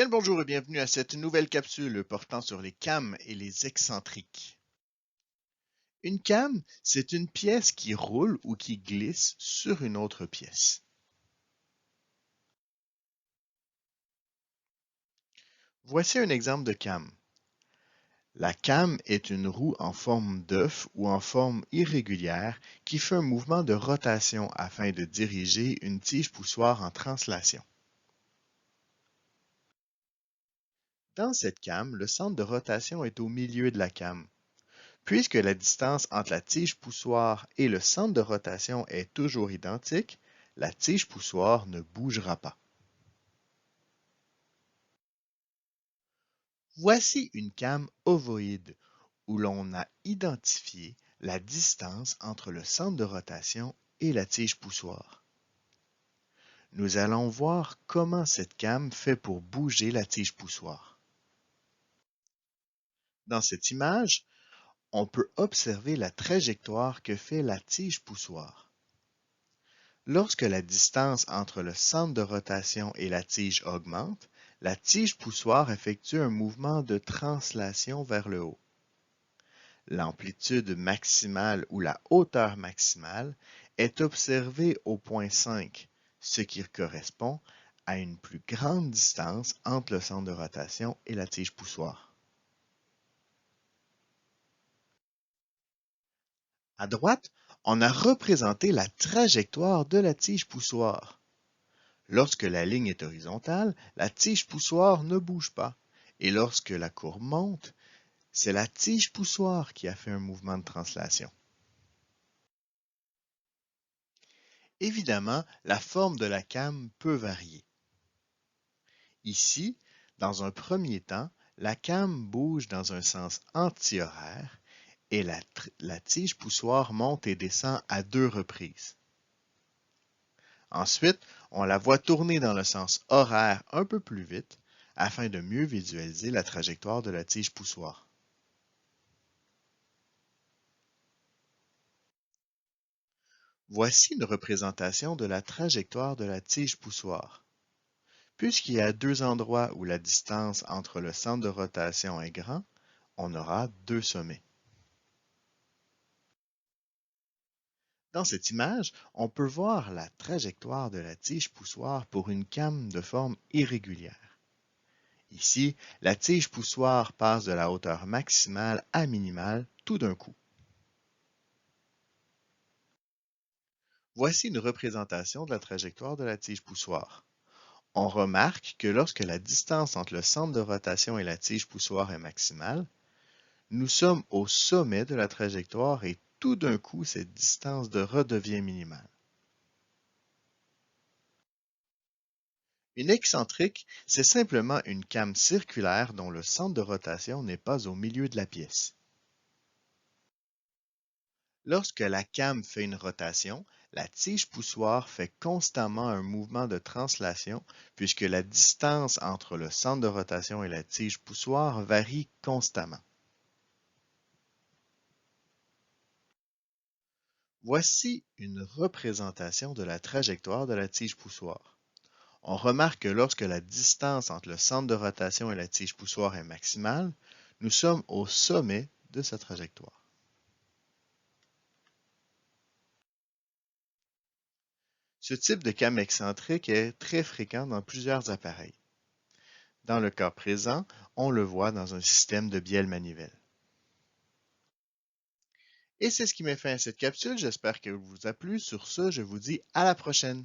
Bien le bonjour et bienvenue à cette nouvelle capsule portant sur les cames et les excentriques. Une came, c'est une pièce qui roule ou qui glisse sur une autre pièce. Voici un exemple de came. La came est une roue en forme d'œuf ou en forme irrégulière qui fait un mouvement de rotation afin de diriger une tige poussoire en translation. Dans cette came, le centre de rotation est au milieu de la came. Puisque la distance entre la tige poussoire et le centre de rotation est toujours identique, la tige poussoire ne bougera pas. Voici une came ovoïde où l'on a identifié la distance entre le centre de rotation et la tige poussoire. Nous allons voir comment cette came fait pour bouger la tige poussoire. Dans cette image, on peut observer la trajectoire que fait la tige poussoire. Lorsque la distance entre le centre de rotation et la tige augmente, la tige poussoire effectue un mouvement de translation vers le haut. L'amplitude maximale ou la hauteur maximale est observée au point 5, ce qui correspond à une plus grande distance entre le centre de rotation et la tige poussoire. À droite, on a représenté la trajectoire de la tige poussoire. Lorsque la ligne est horizontale, la tige poussoire ne bouge pas. Et lorsque la courbe monte, c'est la tige poussoire qui a fait un mouvement de translation. Évidemment, la forme de la came peut varier. Ici, dans un premier temps, la came bouge dans un sens antihoraire et la tige poussoire monte et descend à 2 reprises. Ensuite, on la voit tourner dans le sens horaire un peu plus vite afin de mieux visualiser la trajectoire de la tige poussoire. Voici une représentation de la trajectoire de la tige poussoire. Puisqu'il y a 2 endroits où la distance entre le centre de rotation est grand, on aura 2 sommets. Dans cette image, on peut voir la trajectoire de la tige poussoire pour une came de forme irrégulière. Ici, la tige poussoire passe de la hauteur maximale à minimale tout d'un coup. Voici une représentation de la trajectoire de la tige poussoire. On remarque que lorsque la distance entre le centre de rotation et la tige poussoire est maximale, nous sommes au sommet de la trajectoire et tout d'un coup, cette distance redevient minimale. Une excentrique, c'est simplement une came circulaire dont le centre de rotation n'est pas au milieu de la pièce. Lorsque la came fait une rotation, la tige poussoire fait constamment un mouvement de translation puisque la distance entre le centre de rotation et la tige poussoire varie constamment. Voici une représentation de la trajectoire de la tige poussoire. On remarque que lorsque la distance entre le centre de rotation et la tige poussoire est maximale, nous sommes au sommet de sa trajectoire. Ce type de came excentrique est très fréquent dans plusieurs appareils. Dans le cas présent, on le voit dans un système de bielle manivelle. Et c'est ce qui met fin à cette capsule. J'espère qu'elle vous a plu. Sur ce, je vous dis à la prochaine.